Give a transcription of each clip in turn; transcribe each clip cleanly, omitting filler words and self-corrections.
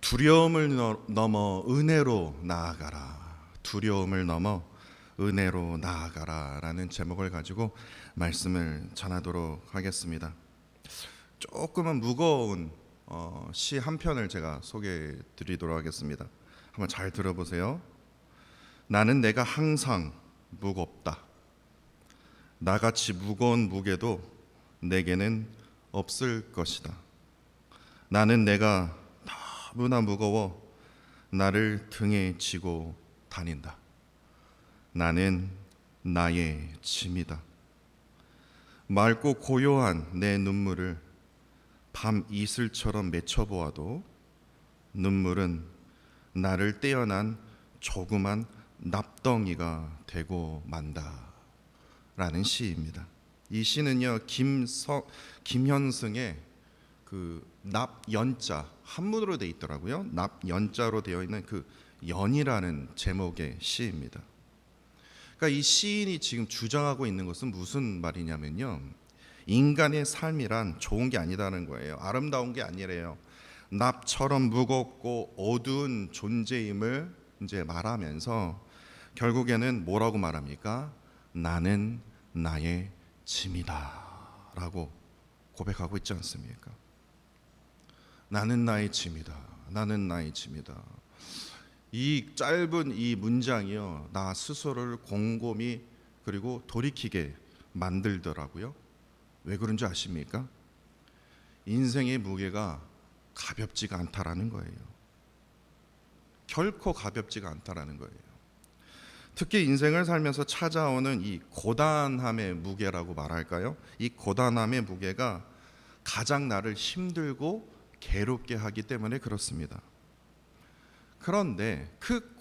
두려움을 넘어 은혜로 나아가라. 두려움을 넘어 은혜로 나아가라 라는 제목을 가지고 말씀을 전하도록 하겠습니다. 조금은 무거운 시 한 편을 제가 소개해 드리도록 하겠습니다. 한번 잘 들어보세요. 나는 내가 항상 무겁다. 나같이 무거운 무게도 내게는 없을 것이다. 나는 내가 너무나 무거워 나를 등에 지고 다닌다. 나는 나의 짐이다. 맑고 고요한 내 눈물을 밤 이슬처럼 맺혀보아도 눈물은 나를 떼어난 조그만 납덩이가 되고 만다 라는 시입니다. 이 시는요 김현승의 그 납연자 한문으로 되어 있더라고요. 납연자로 되어 있는 그 연이라는 제목의 시입니다. 그러니까 이 시인이 지금 주장하고 있는 것은 무슨 말이냐면요, 인간의 삶이란 좋은 게 아니다는 거예요. 아름다운 게 아니래요. 납처럼 무겁고 어두운 존재임을 이제 말하면서 결국에는 뭐라고 말합니까? 나는 나의 짐이다 라고 고백하고 있지 않습니까? 나는 나의 짐이다. 나는 나의 짐이다. 이 짧은 이 문장이요, 나 스스로를 곰곰이 그리고 돌이키게 만들더라고요. 왜 그런지 아십니까? 인생의 무게가 가볍지가 않다라는 거예요. 결코 가볍지가 않다라는 거예요. 특히 인생을 살면서 찾아오는 이 고단함의 무게라고 말할까요? 이 고단함의 무게가 가장 나를 힘들고 괴롭게 하기 때문에 그렇습니다. 그런데 그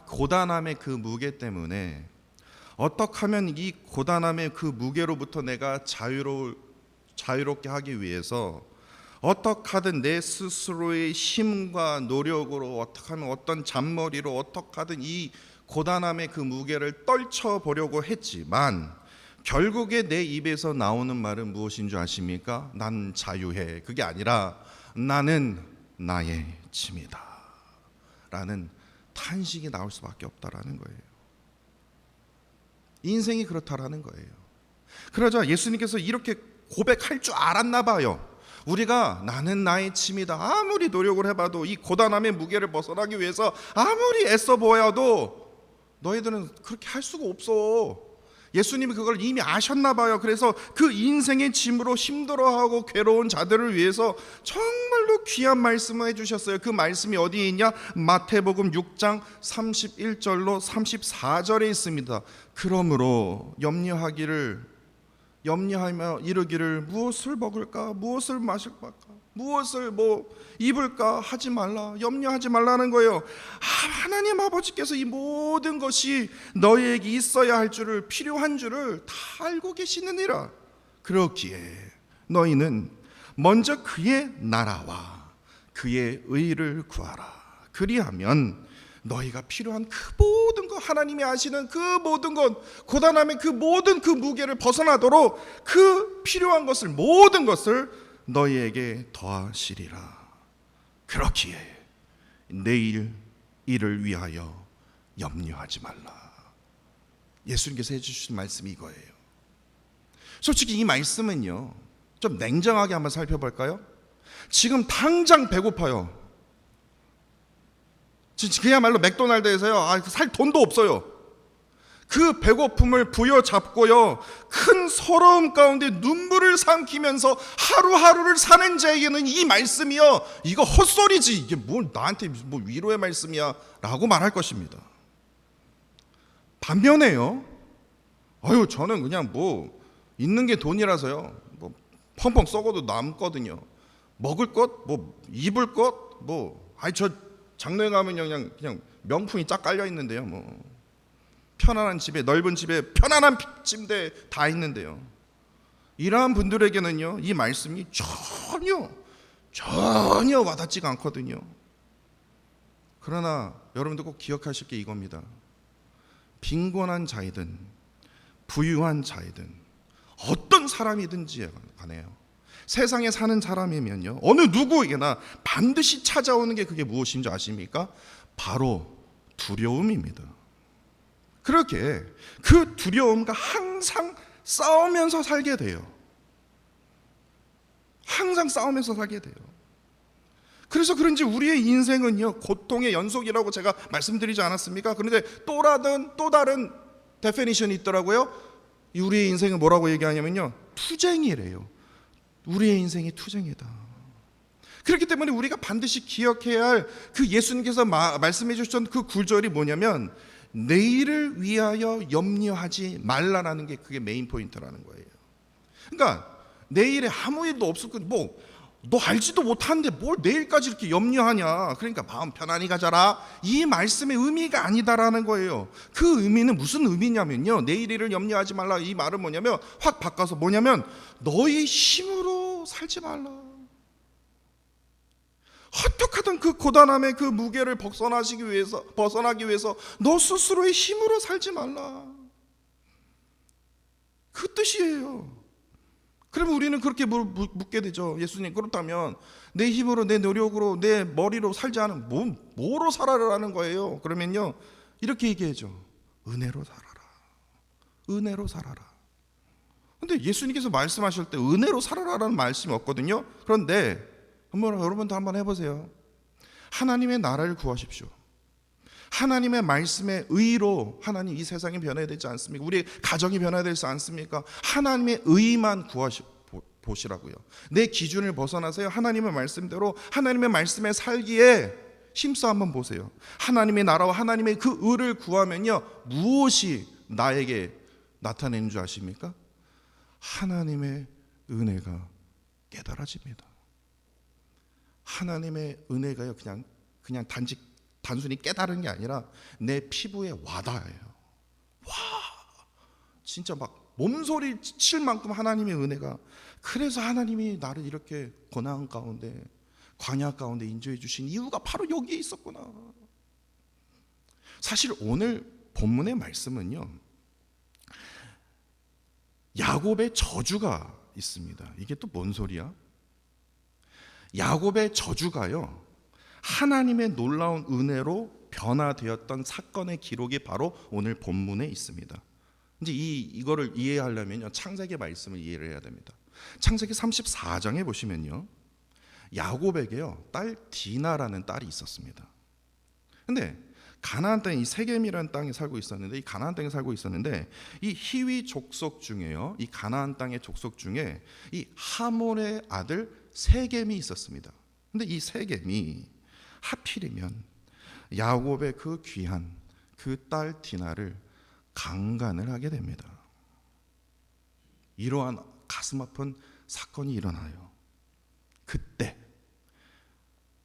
고단함의 그 무게 때문에 어떻게 하면 이 고단함의 그 무게로부터 내가 자유롭게 하기 위해서 어떻게 하든 내 스스로의 힘과 노력으로 어떻게 하면 어떤 잔머리로 어떻게 하든 이 고단함의 그 무게를 떨쳐보려고 했지만 결국에 내 입에서 나오는 말은 무엇인 줄 아십니까? 난 자유해. 그게 아니라 나는 나의 짐이다 라는 탄식이 나올 수밖에 없다라는 거예요. 인생이 그렇다라는 거예요. 그러자 예수님께서 이렇게 고백할 줄 알았나 봐요. 우리가 나는 나의 짐이다 아무리 노력을 해봐도 이 고단함의 무게를 벗어나기 위해서 아무리 애써 보여도 너희들은 그렇게 할 수가 없어. 예수님이 그걸 이미 아셨나 봐요. 그래서 그 인생의 짐으로 힘들어하고 괴로운 자들을 위해서 정말로 귀한 말씀을 해주셨어요. 그 말씀이 어디에 있냐? 마태복음 6장 31절로 34절에 있습니다. 그러므로 염려하며 이르기를 무엇을 먹을까? 무엇을 마실까? 무엇을 입을까? 하지 말라. 염려하지 말라는 거예요. 하나님 아버지께서 이 모든 것이 너희에게 있어야 할 줄을, 필요한 줄을 다 알고 계시느니라. 그렇기에 너희는 먼저 그의 나라와 그의 의를 구하라. 그리하면 너희가 필요한 그 모든 것, 하나님이 아시는 그 모든 것, 고단함의 그 모든 그 무게를 벗어나도록 그 필요한 것을, 모든 것을 너희에게 더하시리라. 그렇기에 내일 일을 위하여 염려하지 말라. 예수님께서 해주신 말씀이 이거예요. 솔직히 이 말씀은요, 좀 냉정하게 한번 살펴볼까요? 지금 당장 배고파요. 그야말로 맥도날드에서요, 살 돈도 없어요. 그 배고픔을 부여잡고요, 큰 서러움 가운데 눈물을 삼키면서 하루하루를 사는 자에게는 이 말씀이요, 이거 헛소리지, 이게 뭘 나한테 위로의 말씀이야 라고 말할 것입니다. 반면에요, 저는 그냥 있는 게 돈이라서요, 펑펑 썩어도 남거든요. 먹을 것, 입을 것, 저 장로에 가면 그냥 명품이 쫙 깔려 있는데요. 편안한 집에, 넓은 집에 편안한 침대 다 있는데요. 이러한 분들에게는요, 이 말씀이 전혀 와닿지가 않거든요. 그러나 여러분들 꼭 기억하실 게 이겁니다. 빈곤한 자이든 부유한 자이든 어떤 사람이든지 간에요, 세상에 사는 사람이면요, 어느 누구에게나 반드시 찾아오는 게 그게 무엇인지 아십니까? 바로 두려움입니다. 그렇게 그 두려움과 항상 싸우면서 살게 돼요. 항상 싸우면서 살게 돼요. 그래서 그런지 우리의 인생은요, 고통의 연속이라고 제가 말씀드리지 않았습니까? 그런데 또 다른 데피니션이 있더라고요. 우리의 인생은 뭐라고 얘기하냐면요, 투쟁이래요. 우리의 인생이 투쟁이다. 그렇기 때문에 우리가 반드시 기억해야 할 그 예수님께서 말씀해 주셨던 그 구절이 뭐냐면, 내일을 위하여 염려하지 말라라는 게 그게 메인 포인트라는 거예요. 그러니까 내일에 아무 일도 없을 거, 너 알지도 못하는데 뭘 내일까지 이렇게 염려하냐. 그러니까 마음 편안히 가져라. 이 말씀의 의미가 아니다라는 거예요. 그 의미는 무슨 의미냐면요, 내일을 염려하지 말라. 이 말은 뭐냐면, 확 바꿔서 뭐냐면, 너의 힘으로 살지 말라. 어떻게든 그 고단함의 그 무게를 벗어나기 위해서 너 스스로의 힘으로 살지 말라. 그 뜻이에요. 그러면 우리는 그렇게 묻게 되죠. 예수님, 그렇다면 내 힘으로, 내 노력으로, 내 머리로 살지 않으면 뭐로 살아라는 거예요. 그러면요, 이렇게 얘기해죠. 은혜로 살아라. 은혜로 살아라. 근데 예수님께서 말씀하실 때 은혜로 살아라라는 말씀이 없거든요. 그런데 여러분도 한번 해보세요. 하나님의 나라를 구하십시오. 하나님의 말씀의 의로 하나님 이 세상이 변해야 되지 않습니까? 우리 가정이 변해야 되지 않습니까? 하나님의 의만 보시라고요. 내 기준을 벗어나세요. 하나님의 말씀대로 하나님의 말씀에 살기에 힘써 한번 보세요. 하나님의 나라와 하나님의 그 의를 구하면요, 무엇이 나에게 나타내는 줄 아십니까? 하나님의 은혜가 깨달아집니다. 하나님의 은혜가요, 그냥 단순히 깨달은 게 아니라 내 피부에 와닿아요. 와, 진짜 막 몸소리 칠 만큼 하나님의 은혜가. 그래서 하나님이 나를 이렇게 고난 가운데, 광야 가운데 인도해 주신 이유가 바로 여기에 있었구나. 사실 오늘 본문의 말씀은요, 야곱의 저주가 있습니다. 이게 또 뭔 소리야? 야곱의 저주가요, 하나님의 놀라운 은혜로 변화되었던 사건의 기록이 바로 오늘 본문에 있습니다. 이제 이거를 이해하려면요, 창세기 말씀을 이해를 해야 됩니다. 창세기 34장에 보시면요, 야곱에게요, 딸 디나라는 딸이 있었습니다. 근데 가나안 땅에, 이 세겜이라는 땅에 살고 있었는데, 이 가나안 땅에 살고 있었는데, 이 히위 족속 중에요, 이 가나안 땅의 족속 중에 이 하몰의 아들 세겜이 있었습니다. 근데 이 세겜이 하필이면 야곱의 그 귀한 그 딸 디나를 강간을 하게 됩니다. 이러한 가슴 아픈 사건이 일어나요. 그때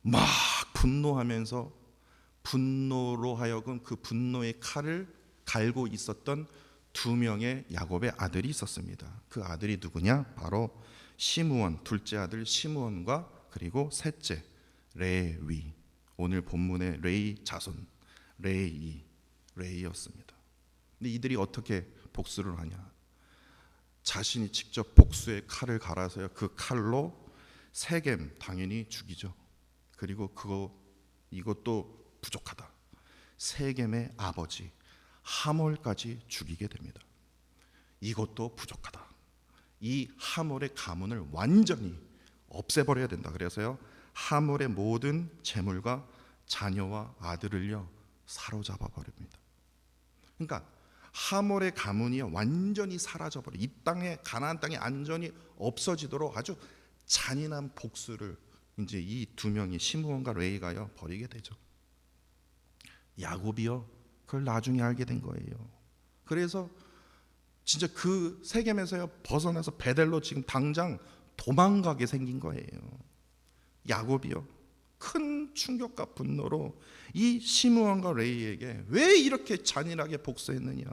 막 분노하면서, 분노로 하여금 그 분노의 칼을 갈고 있었던 두 명의 야곱의 아들이 있었습니다. 그 아들이 누구냐? 바로 시므온, 둘째 아들 시므온과 그리고 셋째 레위, 오늘 본문의 레위 자손 레이였습니다. 근데 이들이 어떻게 복수를 하냐? 자신이 직접 복수의 칼을 갈아서요, 그 칼로 세겜 당연히 죽이죠. 그리고 이것도 부족하다, 세겜의 아버지 하몰까지 죽이게 됩니다. 이것도 부족하다, 이 하몰의 가문을 완전히 없애버려야 된다. 그래서요, 하몰의 모든 재물과 자녀와 아들을요 사로잡아 버립니다. 그러니까 하몰의 가문이 완전히 사라져버려, 이 땅에, 가나안 땅에 안전이 없어지도록 아주 잔인한 복수를 이제 이 두 명이, 시므온과 레이가요, 벌이게 되죠. 야곱이요, 그걸 나중에 알게 된 거예요. 그래서 진짜 그 세겜에서요 벗어나서 베델로 지금 당장 도망가게 생긴 거예요. 야곱이요, 큰 충격과 분노로 이 시므온과 레이에게 왜 이렇게 잔인하게 복수했느냐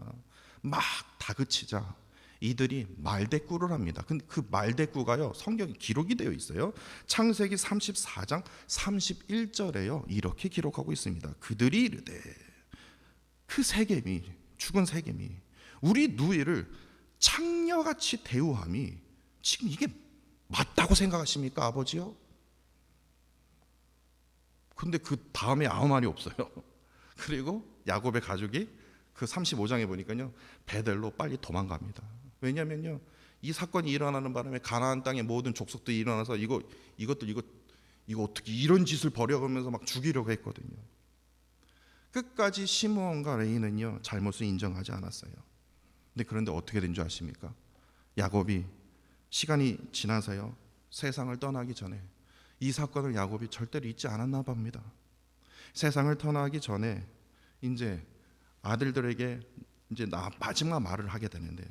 막 다그치자 이들이 말대꾸를 합니다. 근데 그 말대꾸가요, 성경에 기록이 되어 있어요. 창세기 34장 31절에요 이렇게 기록하고 있습니다. 그들이 이르되, 그 세겜이, 죽은 세겜이 우리 누이를 창녀같이 대우함이 지금 이게 맞다고 생각하십니까, 아버지요? 근데 그 다음에 아무 말이 없어요. 그리고 야곱의 가족이 그 35장에 보니까요, 베델로 빨리 도망갑니다. 왜냐면요, 이 사건이 일어나는 바람에 가나안 땅의 모든 족속들이 일어나서 이거 어떻게 이런 짓을 벌여가면서 막 죽이려고 했거든요. 끝까지 시므온과 레이는요, 잘못을 인정하지 않았어요. 그런데 어떻게 된 줄 아십니까? 야곱이 시간이 지나서요, 세상을 떠나기 전에 이 사건을 야곱이 절대로 잊지 않았나 봅니다. 세상을 떠나기 전에 이제 아들들에게 이제 마지막 말을 하게 되는데,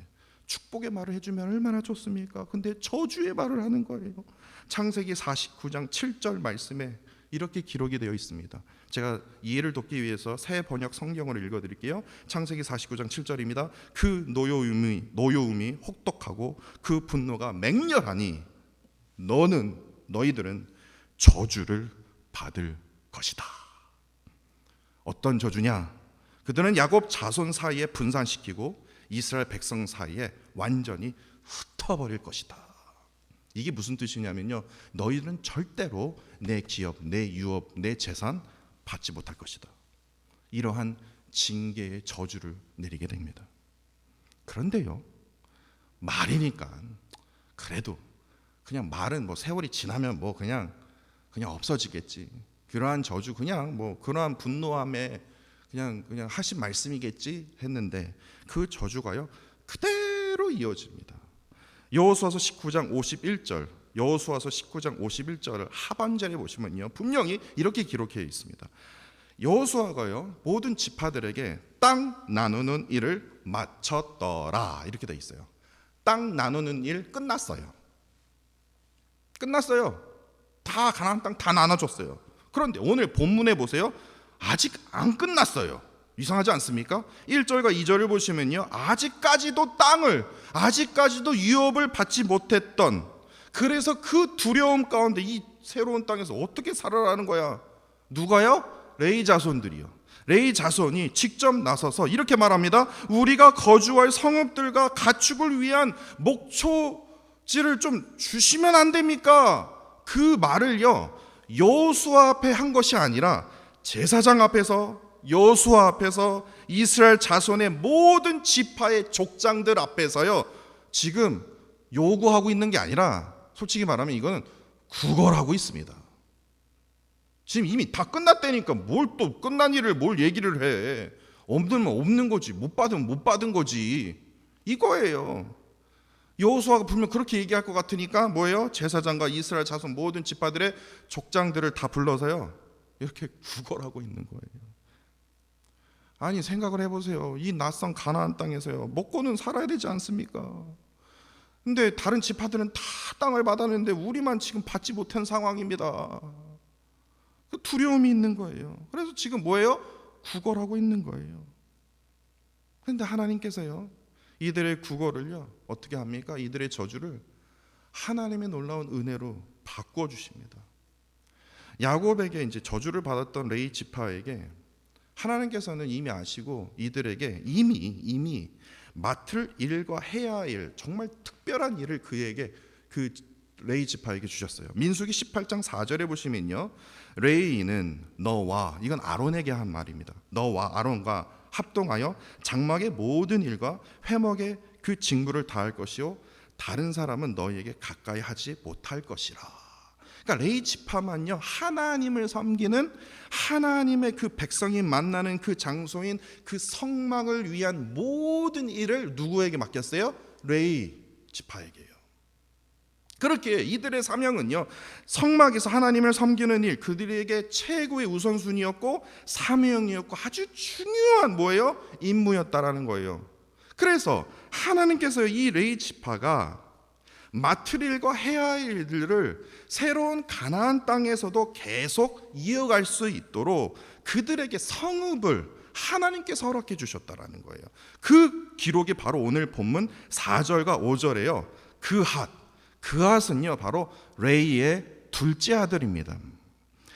축복의 말을 해주면 얼마나 좋습니까? 근데 저주의 말을 하는 거예요. 창세기 49장 7절 말씀에 이렇게 기록이 되어 있습니다. 제가 이해를 돕기 위해서 새 번역 성경을 읽어드릴게요. 창세기 49장 7절입니다. 그 노여움이 혹독하고 그 분노가 맹렬하니 너희들은 저주를 받을 것이다. 어떤 저주냐? 그들은 야곱 자손 사이에 분산시키고 이스라엘 백성 사이에 완전히 흩어버릴 것이다. 이게 무슨 뜻이냐면요, 너희들은 절대로 내 기업, 내 유업, 내 재산 받지 못할 것이다. 이러한 징계의 저주를 내리게 됩니다. 그런데요, 말이니까 그래도 그냥 말은 뭐 세월이 지나면 뭐 그냥 없어지겠지. 그러한 저주 그냥 뭐 그러한 분노함에 그냥 하신 말씀이겠지 했는데, 그 저주가요 그대로 이어집니다. 여호수아서 19장 51절, 여호수아서 19장 51절을 하반절에 보시면요, 분명히 이렇게 기록해 있습니다. 여호수아가요 모든 지파들에게 땅 나누는 일을 마쳤더라, 이렇게 돼 있어요. 땅 나누는 일 끝났어요. 다 가나안 땅 다 나눠줬어요. 그런데 오늘 본문에 보세요, 아직 안 끝났어요. 이상하지 않습니까? 1절과 2절을 보시면요, 아직까지도 유업을 받지 못했던, 그래서 그 두려움 가운데 이 새로운 땅에서 어떻게 살아라는 거야. 누가요? 레위 자손들이요. 레위 자손이 직접 나서서 이렇게 말합니다. 우리가 거주할 성읍들과 가축을 위한 목초지를 좀 주시면 안 됩니까? 그 말을요, 여호수아 앞에 한 것이 아니라 제사장 앞에서, 여호수아 앞에서, 이스라엘 자손의 모든 지파의 족장들 앞에서요 지금 요구하고 있는 게 아니라, 솔직히 말하면 이거는 구걸하고 있습니다. 지금 이미 다 끝났다니까 뭘 또 끝난 일을 뭘 얘기를 해. 없으면 없는 거지, 못 받으면 못 받은 거지, 이거예요. 여호수아가 분명 그렇게 얘기할 것 같으니까 뭐예요? 제사장과 이스라엘 자손 모든 지파들의 족장들을 다 불러서요 이렇게 구걸하고 있는 거예요. 아니, 생각을 해보세요. 이 낯선 가나안 땅에서요 먹고는 살아야 되지 않습니까? 근데 다른 지파들은 다 땅을 받았는데 우리만 지금 받지 못한 상황입니다. 그 두려움이 있는 거예요. 그래서 지금 뭐예요? 구걸하고 있는 거예요. 그런데 하나님께서요 이들의 구걸을요 어떻게 합니까? 이들의 저주를 하나님의 놀라운 은혜로 바꾸어 주십니다. 야곱에게 이제 저주를 받았던 레위 지파에게 하나님께서는 이미 아시고 이들에게 이미 맡을 일과 해야 할 일, 정말 특별한 일을 그에게, 그 레위 지파에게 주셨어요. 민수기 18장 4절에 보시면요, 레위는 너와, 이건 아론에게 한 말입니다. 너와 아론과 합동하여 장막의 모든 일과 회막의 그 직무를 다할 것이요 다른 사람은 너희에게 가까이 하지 못할 것이라. 그러니까 레위 지파만요 하나님을 섬기는, 하나님의 그 백성이 만나는 그 장소인 그 성막을 위한 모든 일을 누구에게 맡겼어요? 레위 지파에게요. 그렇게 이들의 사명은요 성막에서 하나님을 섬기는 일, 그들에게 최고의 우선순위였고 사명이었고 아주 중요한 뭐예요? 임무였다라는 거예요. 그래서 하나님께서 이 레위 지파가 맡을 일과 해야 할 일들을 새로운 가나안 땅에서도 계속 이어갈 수 있도록 그들에게 성읍을 하나님께서 허락해 주셨다라는 거예요. 그 기록이 바로 오늘 본문 4절과 5절에요. 그핫은요 바로 레이의 둘째 아들입니다.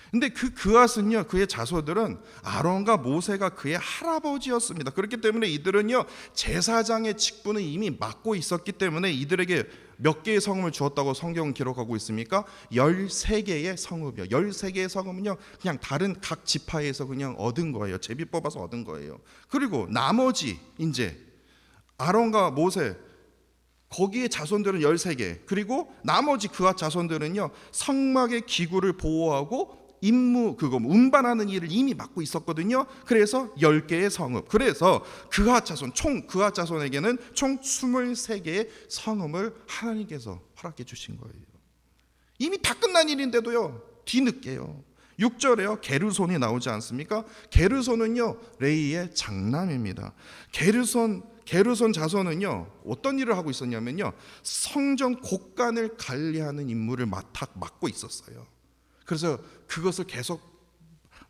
근데 그핫은요 그의 자손들은 아론과 모세가 그의 할아버지였습니다. 그렇기 때문에 이들은요 제사장의 직분을 이미 맡고 있었기 때문에 이들에게 몇 개의 성읍을 주었다고 성경은 기록하고 있습니까? 13개의 성읍이요. 13개의 성읍은요, 그냥 다른 각 지파에서 그냥 얻은 거예요. 제비 뽑아서 얻은 거예요. 그리고 나머지 이제 아론과 모세, 거기에 자손들은 13개, 그리고 나머지 그와 자손들은요, 성막의 기구를 보호하고 임무, 그거 운반하는 일을 이미 맡고 있었거든요. 그래서 10개의 성읍, 그래서 그하 자손, 총 그하 자손에게는 총 23개의 성읍을 하나님께서 허락해 주신 거예요. 이미 다 끝난 일인데도요, 뒤늦게요. 6절에요, 게르손이 나오지 않습니까? 게르손은요, 레이의 장남입니다. 게르손 자손은요, 어떤 일을 하고 있었냐면요, 성전 곳간을 관리하는 임무를 맡고 있었어요. 그래서 그것을 계속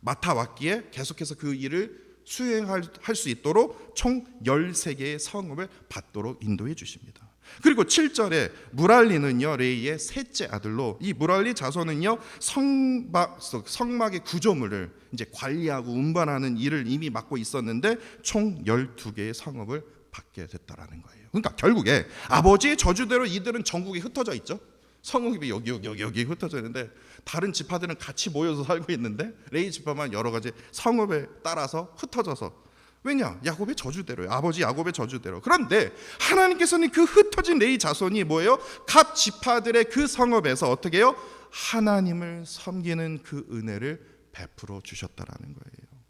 맡아왔기에 계속해서 그 일을 수행할 수 있도록 총 13개의 성읍을 받도록 인도해 주십니다. 그리고 7절에 무랄리는요, 레이의 셋째 아들로, 이 무랄리 자손은요, 성막의 구조물을 이제 관리하고 운반하는 일을 이미 맡고 있었는데 총 12개의 성읍을 받게 됐다라는 거예요. 그러니까 결국에 아버지의 저주대로 이들은 전국에 흩어져 있죠. 성읍이 여기 흩어져 있는데 다른 지파들은 같이 모여서 살고 있는데 레이 지파만 여러 가지 성읍에 따라서 흩어져서, 왜냐? 야곱의 저주대로요. 아버지 야곱의 저주대로. 그런데 하나님께서는 그 흩어진 레이 자손이 뭐예요? 각 지파들의 그 성읍에서 어떻게 해요? 하나님을 섬기는 그 은혜를 베풀어 주셨다라는 거예요.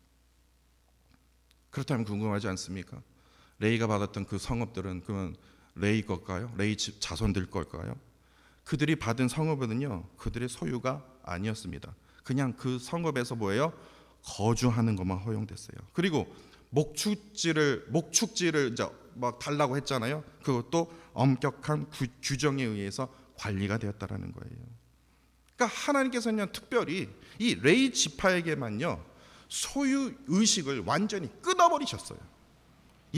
그렇다면 궁금하지 않습니까? 레이가 받았던 그 성읍들은 그러면 레이 걸까요? 레이 자손들 걸까요? 그들이 받은 성읍은요, 그들의 소유가 아니었습니다. 그냥 그 성읍에서 뭐예요? 거주하는 것만 허용됐어요. 그리고 목축지를 이제 막 달라고 했잖아요. 그것도 엄격한 규정에 의해서 관리가 되었다라는 거예요. 그러니까 하나님께서는 특별히 이 레이 지파에게만요, 소유 의식을 완전히 끊어버리셨어요.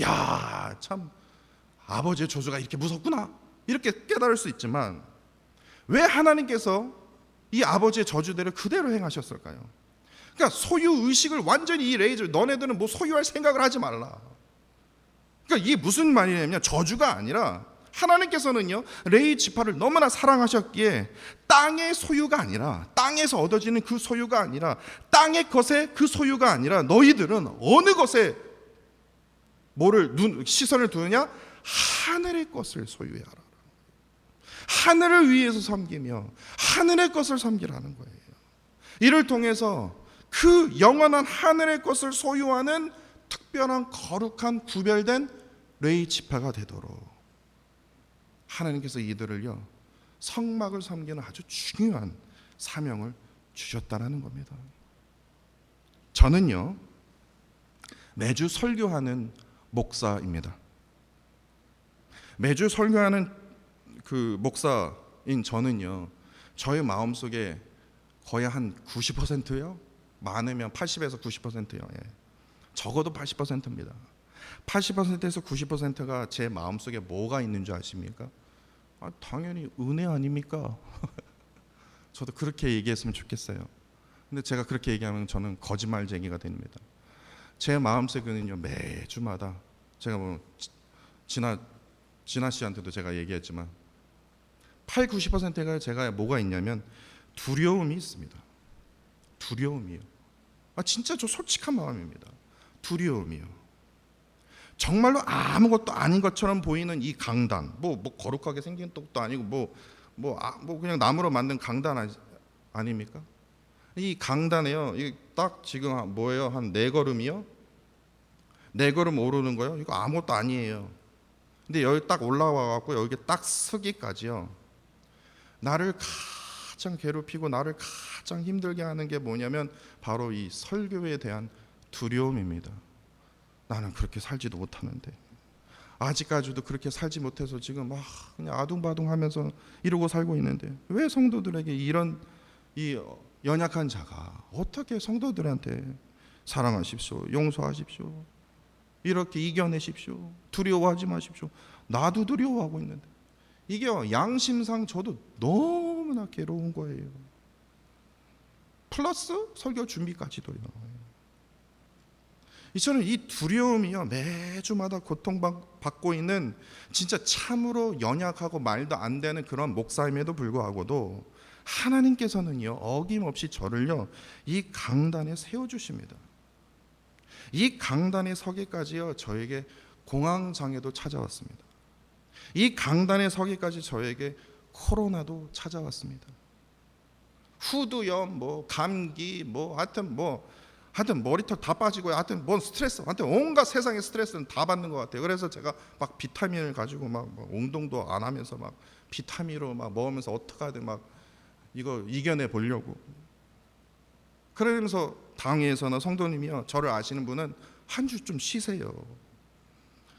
야, 참 아버지의 저주가 이렇게 무섭구나, 이렇게 깨달을 수 있지만 왜 하나님께서 이 아버지의 저주대로 그대로 행하셨을까요? 그러니까 소유 의식을 완전히 이 레이즈, 너네들은 뭐 소유할 생각을 하지 말라. 그러니까 이게 무슨 말이냐면 저주가 아니라 하나님께서는요, 레이 지파를 너무나 사랑하셨기에 땅의 소유가 아니라, 땅에서 얻어지는 그 소유가 아니라, 땅의 것의 그 소유가 아니라 너희들은 어느 것에 시선을 두느냐? 하늘의 것을 소유하라. 하늘을 위해서 섬기며 하늘의 것을 섬기라는 거예요. 이를 통해서 그 영원한 하늘의 것을 소유하는 특별한 거룩한 구별된 레위 지파가 되도록 하나님께서 이들을요, 성막을 섬기는 아주 중요한 사명을 주셨다라는 겁니다. 저는요, 매주 설교하는 목사입니다. 매주 설교하는 그 목사인 저는요, 저의 마음속에 거의 한 90%요, 많으면 80에서 90%요. 예. 적어도 80%입니다. 80%에서 90%가 제 마음속에 뭐가 있는 줄 아십니까? 당연히 은혜 아닙니까? 저도 그렇게 얘기했으면 좋겠어요. 근데 제가 그렇게 얘기하면 저는 거짓말쟁이가 됩니다. 제 마음속에는요, 매주마다 제가 뭐 진아 씨한테도 제가 얘기했지만 90%가 제가 뭐가 있냐면 두려움이 있습니다. 두려움이요. 진짜 저 솔직한 마음입니다. 두려움이요. 정말로 아무것도 아닌 것처럼 보이는 이 강단, 뭐 거룩하게 생긴 것도 아니고 뭐 그냥 나무로 만든 강단 아닙니까? 이 강단에요, 이 딱 지금 뭐예요? 한 4걸음이요? 4걸음 오르는 거요? 이거 아무것도 아니에요. 근데 여기 딱 올라와 갖고 여기 딱 서기까지요, 나를 가장 괴롭히고 나를 가장 힘들게 하는 게 뭐냐면 바로 이 설교에 대한 두려움입니다. 나는 그렇게 살지도 못하는데, 아직까지도 그렇게 살지 못해서 지금 막 그냥 아둥바둥하면서 이러고 살고 있는데, 왜 성도들에게 이런 이 연약한 자가 어떻게 성도들한테 사랑하십시오, 용서하십시오, 이렇게 이겨내십시오, 두려워하지 마십시오. 나도 두려워하고 있는데 이게 양심상 저도 너무나 괴로운 거예요. 플러스 설교 준비까지도요. 저는 이 두려움이요, 매주마다 고통받고 있는 진짜 참으로 연약하고 말도 안 되는 그런 목사임에도 불구하고도 하나님께서는요, 어김없이 저를요, 이 강단에 세워주십니다. 이 강단에 서기까지요, 저에게 공황장애도 찾아왔습니다. 이 강단에 서기까지 저에게 코로나도 찾아왔습니다. 후두염, 뭐 감기, 뭐 하여튼 머리털 다 빠지고, 하여튼 뭔 스트레스, 하여튼 온갖 세상의 스트레스는 다 받는 것 같아요. 그래서 제가 막 비타민을 가지고 막 운동도 안 하면서 막 비타민으로 막 먹으면서 어떡하든 막 이거 이겨내 보려고. 그러면서 당회에서나 성도님이요, 저를 아시는 분은 한 주 좀 쉬세요.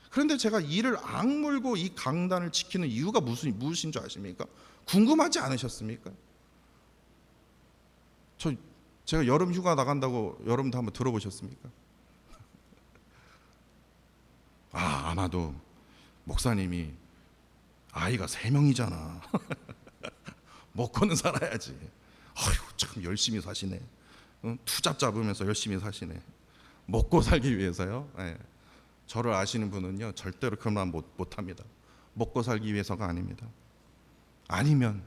그런데 제가 이를 악물고 이 강단을 지키는 이유가 무엇인 줄 아십니까? 궁금하지 않으셨습니까? 제가 여름 휴가 나간다고 여러분도 한번 들어보셨습니까? 아마도 목사님이 아이가 3명이잖아. 먹고는 살아야지. 아이고, 참 열심히 사시네. 투잡 잡으면서 열심히 사시네. 먹고 살기 위해서요. 네. 저를 아시는 분은요, 절대로 그런 말 못합니다. 먹고 살기 위해서가 아닙니다. 아니면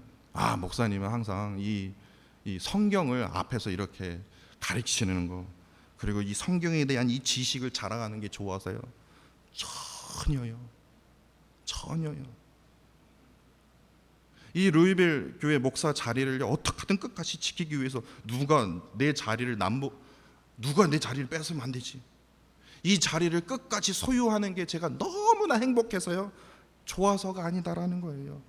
목사님은 항상 이 성경을 앞에서 이렇게 가르치시는 거, 그리고 이 성경에 대한 이 지식을 자랑하는 게 좋아서요. 전혀요. 이 루이빌 교회 목사 자리를 어떻게든 끝까지 지키기 위해서 누가 내 자리를 뺏으면 안 되지. 이 자리를 끝까지 소유하는 게 제가 너무나 행복해서요, 좋아서가 아니다라는 거예요.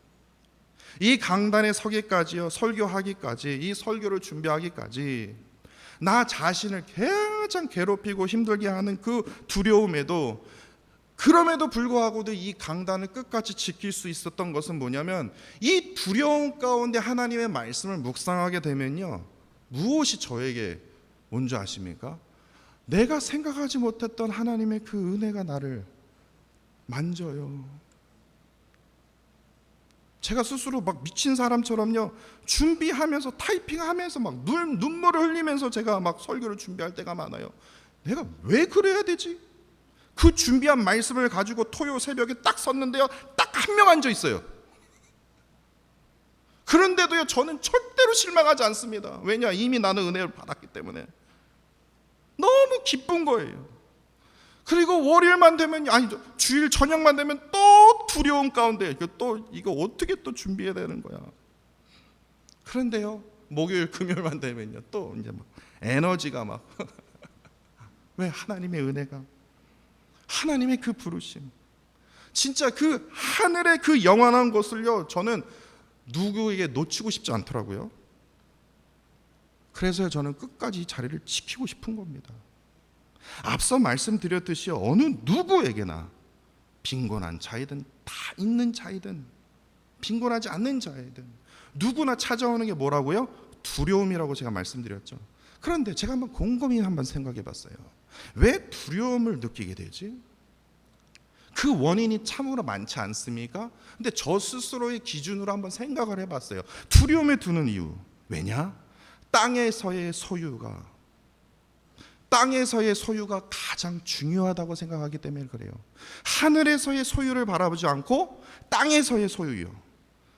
이 강단에 서기까지요, 설교하기까지, 이 설교를 준비하기까지 나 자신을 가장 괴롭히고 힘들게 하는 그 두려움에도, 그럼에도 불구하고도 이 강단을 끝까지 지킬 수 있었던 것은 뭐냐면, 이 두려움 가운데 하나님의 말씀을 묵상하게 되면요, 무엇이 저에게 온 줄 아십니까? 내가 생각하지 못했던 하나님의 그 은혜가 나를 만져요. 제가 스스로 막 미친 사람처럼요, 준비하면서 타이핑하면서 막 눈물을 흘리면서 제가 막 설교를 준비할 때가 많아요. 내가 왜 그래야 되지? 그 준비한 말씀을 가지고 토요 새벽에 딱 섰는데요, 딱 한 명 앉아 있어요. 그런데도요, 저는 절대로 실망하지 않습니다. 왜냐? 이미 나는 은혜를 받았기 때문에 너무 기쁜 거예요. 그리고 월요일만 되면, 주일 저녁만 되면 또 두려움 가운데 이거 어떻게 또 준비해야 되는 거야. 그런데요, 목요일 금요일만 되면요, 또 이제 막 에너지가 막 왜? 하나님의 은혜가, 하나님의 그 부르심, 진짜 그 하늘의 그 영원한 것을요, 저는 누구에게 놓치고 싶지 않더라고요. 그래서 저는 끝까지 이 자리를 지키고 싶은 겁니다. 앞서 말씀드렸듯이 어느 누구에게나, 빈곤한 자이든 다 있는 자이든 빈곤하지 않는 자이든 누구나 찾아오는 게 뭐라고요? 두려움이라고 제가 말씀드렸죠. 그런데 제가 곰곰이 생각해 봤어요. 왜 두려움을 느끼게 되지? 그 원인이 참으로 많지 않습니까? 근데 저 스스로의 기준으로 한번 생각을 해봤어요. 두려움에 두는 이유, 왜냐? 땅에서의 소유가 가장 중요하다고 생각하기 때문에 그래요. 하늘에서의 소유를 바라보지 않고 땅에서의 소유요.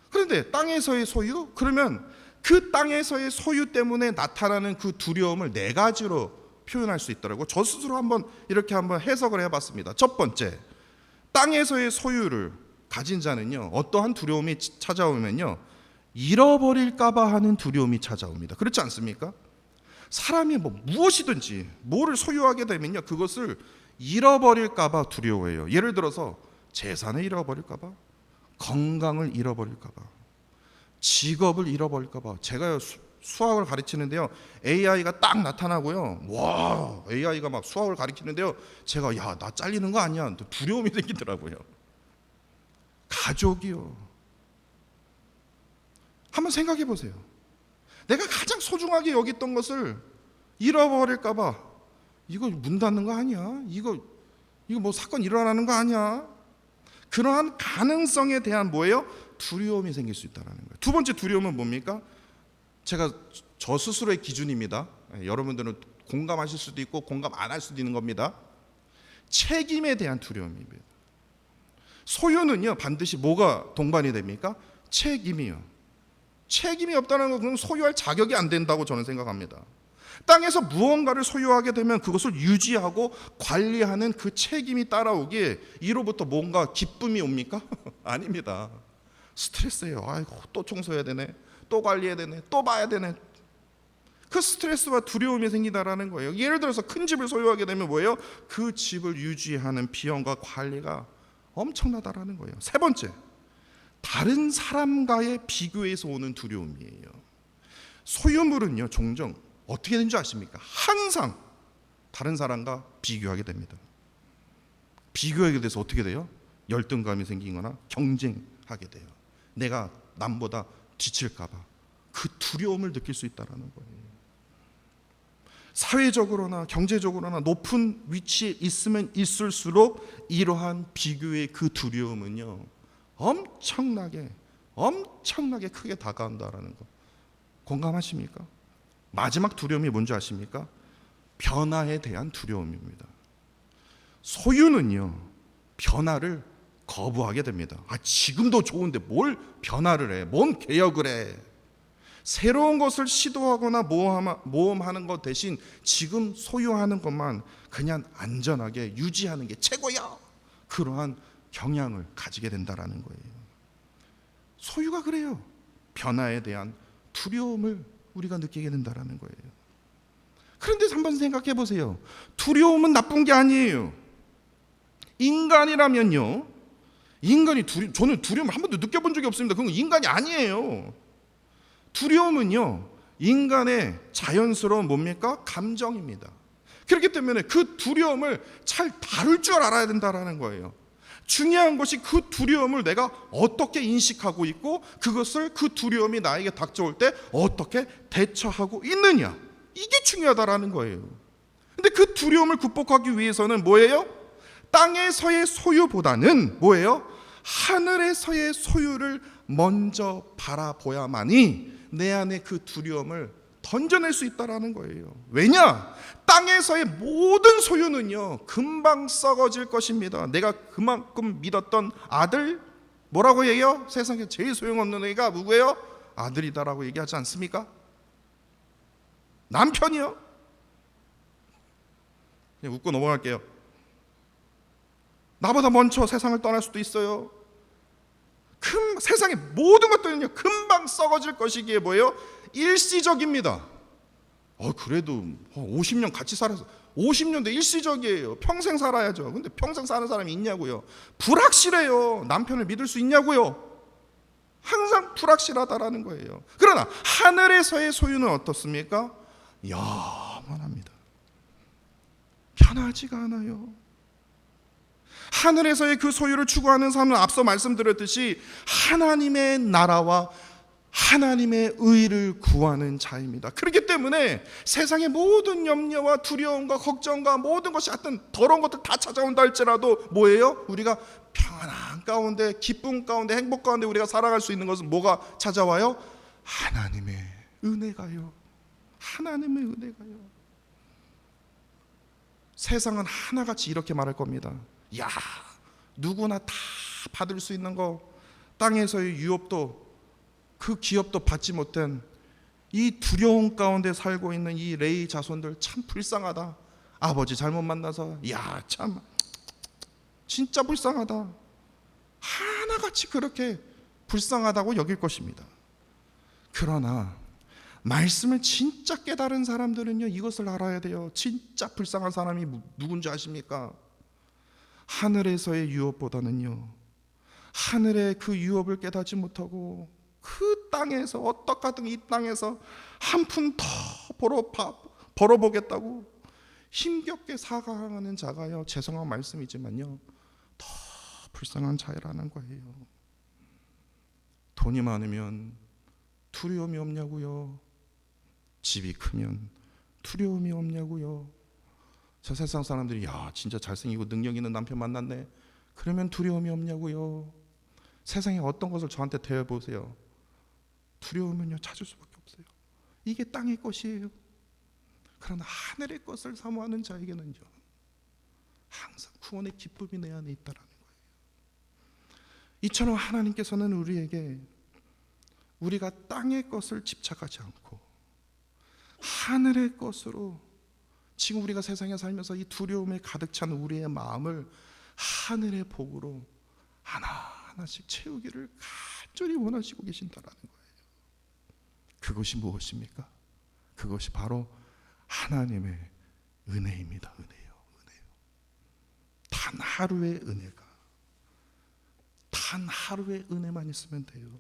그런데 땅에서의 소유? 그러면 그 땅에서의 소유 때문에 나타나는 그 두려움을 4가지로 표현할 수 있더라고요. 저 스스로 이렇게 해석을 해봤습니다. 첫 번째, 땅에서의 소유를 가진 자는요, 어떠한 두려움이 찾아오면요, 잃어버릴까봐 하는 두려움이 찾아옵니다. 그렇지 않습니까? 사람이 무엇이든지 뭐를 소유하게 되면요, 그것을 잃어버릴까봐 두려워해요. 예를 들어서 재산을 잃어버릴까봐, 건강을 잃어버릴까봐, 직업을 잃어버릴까봐. 제가 수학을 가르치는데요, AI가 딱 나타나고요, 와, AI가 막 수학을 가르치는데요, 제가 나 잘리는 거 아니야, 두려움이 생기더라고요. 가족이요. 한번 생각해 보세요. 내가 가장 소중하게 여겼던 것을 잃어버릴까봐, 이거 문 닫는 거 아니야? 이거 사건 일어나는 거 아니야? 그러한 가능성에 대한 뭐예요? 두려움이 생길 수 있다는 거예요. 두 번째 두려움은 뭡니까? 제가 저 스스로의 기준입니다. 여러분들은 공감하실 수도 있고 공감 안 할 수도 있는 겁니다. 책임에 대한 두려움입니다. 소유는요 반드시 뭐가 동반이 됩니까? 책임이요. 책임이 없다는 것은 소유할 자격이 안 된다고 저는 생각합니다. 땅에서 무언가를 소유하게 되면 그것을 유지하고 관리하는 그 책임이 따라오기에 이로부터 뭔가 기쁨이 옵니까? 아닙니다. 스트레스예요. 아이고 또 청소해야 되네, 또 관리해야 되네, 또 봐야 되네. 그 스트레스와 두려움이 생기다라는 거예요. 예를 들어서 큰 집을 소유하게 되면 뭐예요? 그 집을 유지하는 비용과 관리가 엄청나다라는 거예요. 세 번째, 다른 사람과의 비교에서 오는 두려움이에요. 소유물은요 종종 어떻게 되는 줄 아십니까? 항상 다른 사람과 비교하게 됩니다. 비교하게 돼서 어떻게 돼요? 열등감이 생기거나 경쟁하게 돼요. 내가 남보다 뒤칠까 봐 그 두려움을 느낄 수 있다는 거예요. 사회적으로나 경제적으로나 높은 위치에 있으면 있을수록 이러한 비교의 그 두려움은요 엄청나게 크게 다가온다라는 거 공감하십니까? 마지막 두려움이 뭔지 아십니까? 변화에 대한 두려움입니다. 소유는요 변화를 거부하게 됩니다. 지금도 좋은데 뭘 변화를 해? 뭔 개혁을 해? 새로운 것을 시도하거나 모험하는 것 대신 지금 소유하는 것만 그냥 안전하게 유지하는 게 최고야. 그러한 경향을 가지게 된다라는 거예요. 소유가 그래요. 변화에 대한 두려움을 우리가 느끼게 된다라는 거예요. 그런데 한번 생각해 보세요. 두려움은 나쁜 게 아니에요. 인간이라면요, 저는 두려움을 한 번도 느껴본 적이 없습니다. 그건 인간이 아니에요. 두려움은요 인간의 자연스러운 뭡니까? 감정입니다. 그렇기 때문에 그 두려움을 잘 다룰 줄 알아야 된다라는 거예요. 중요한 것이 그 두려움을 내가 어떻게 인식하고 있고 그것을 그 두려움이 나에게 닥쳐올 때 어떻게 대처하고 있느냐, 이게 중요하다라는 거예요. 근데 그 두려움을 극복하기 위해서는 뭐예요? 땅에서의 소유보다는 뭐예요? 하늘에서의 소유를 먼저 바라보야만이 내 안에 그 두려움을 던져낼 수 있다라는 거예요. 왜냐? 땅에서의 모든 소유는요 금방 썩어질 것입니다. 내가 그만큼 믿었던 아들, 뭐라고 얘기해요? 세상에 제일 소용없는 애가 누구예요? 아들이다라고 얘기하지 않습니까? 남편이요? 그냥 웃고 넘어갈게요. 나보다 먼저 세상을 떠날 수도 있어요. 세상의 모든 것들은요 금방 썩어질 것이기에 뭐예요? 일시적입니다. 그래도 50년 같이 살아서 50년도 일시적이에요. 평생 살아야죠. 근데 평생 사는 사람이 있냐고요? 불확실해요. 남편을 믿을 수 있냐고요? 항상 불확실하다라는 거예요. 그러나 하늘에서의 소유는 어떻습니까? 영원합니다. 변하지가 않아요. 하늘에서의 그 소유를 추구하는 사람은 앞서 말씀드렸듯이 하나님의 나라와 하나님의 의를 구하는 자입니다. 그렇기 때문에 세상의 모든 염려와 두려움과 걱정과 모든 것이 하여튼 더러운 것들 다 찾아온다 할지라도 뭐예요? 우리가 평안 가운데, 기쁨 가운데, 행복 가운데 우리가 살아갈 수 있는 것은 뭐가 찾아와요? 하나님의 은혜가요. 하나님의 은혜가요. 세상은 하나같이 이렇게 말할 겁니다. 야, 누구나 다 받을 수 있는 거, 땅에서의 유업도 그 기업도 받지 못한 이 두려움 가운데 살고 있는 이 레위 자손들 참 불쌍하다. 아버지 잘못 만나서 야, 참 진짜 불쌍하다. 하나같이 그렇게 불쌍하다고 여길 것입니다. 그러나 말씀을 진짜 깨달은 사람들은요 이것을 알아야 돼요. 진짜 불쌍한 사람이 누군지 아십니까? 하늘에서의 유업보다는요 하늘의 그 유업을 깨닫지 못하고 그 땅에서 어떡하든 이 땅에서 한 푼 더 벌어보겠다고 힘겹게 살아가는 자가요, 죄송한 말씀이지만요 더 불쌍한 자라는 거예요. 돈이 많으면 두려움이 없냐고요? 집이 크면 두려움이 없냐고요? 저 세상 사람들이 야 진짜 잘생기고 능력 있는 남편 만났네, 그러면 두려움이 없냐고요? 세상에 어떤 것을 저한테 대해보세요. 두려우면요 찾을 수밖에 없어요. 이게 땅의 것이에요. 그러나 하늘의 것을 사모하는 자에게는요 항상 구원의 기쁨이 내 안에 있다라는 거예요. 이처럼 하나님께서는 우리에게 우리가 땅의 것을 집착하지 않고 하늘의 것으로, 지금 우리가 세상에 살면서 이 두려움에 가득 찬 우리의 마음을 하늘의 복으로 하나하나씩 채우기를 간절히 원하시고 계신다라는 거예요. 그것이 무엇입니까? 그것이 바로 하나님의 은혜입니다. 은혜요. 단 하루의 은혜가, 단 하루의 은혜만 있으면 돼요.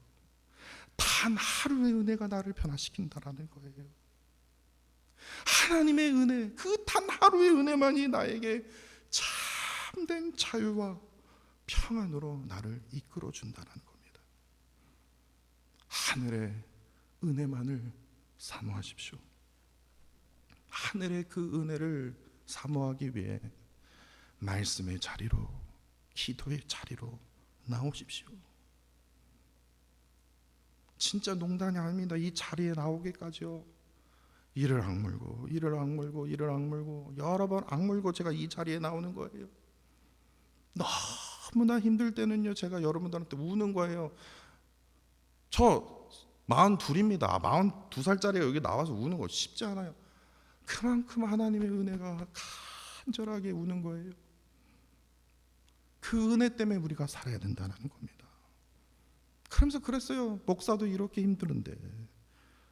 단 하루의 은혜가 나를 변화시킨다라는 거예요. 하나님의 은혜, 그 단 하루의 은혜만이 나에게 참된 자유와 평안으로 나를 이끌어 준다는 겁니다. 하늘의 은혜만을 사모하십시오. 하늘의 그 은혜를 사모하기 위해 말씀의 자리로, 기도의 자리로 나오십시오. 진짜 농담이 아닙니다. 이 자리에 나오기까지요, 이를 악물고 여러 번 악물고 제가 이 자리에 나오는 거예요. 너무나 힘들 때는요, 제가 여러분들한테 우는 거예요. 저 42입니다. 42살짜리가 여기 나와서 우는 거 쉽지 않아요. 그만큼 하나님의 은혜가 간절하게 우는 거예요. 그 은혜 때문에 우리가 살아야 된다는 겁니다. 그러면서 그랬어요. 목사도 이렇게 힘드는데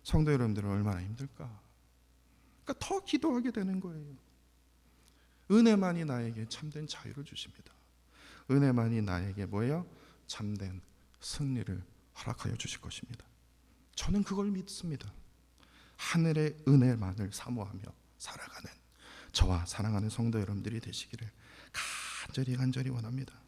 성도 여러분들은 얼마나 힘들까? 그러니까 더 기도하게 되는 거예요. 은혜만이 나에게 참된 자유를 주십니다. 은혜만이 나에게 뭐예요? 참된 승리를 허락하여 주실 것입니다. 저는 그걸 믿습니다. 하늘의 은혜만을 사모하며 살아가는 저와 사랑하는 성도 여러분들이 되시기를 간절히 원합니다.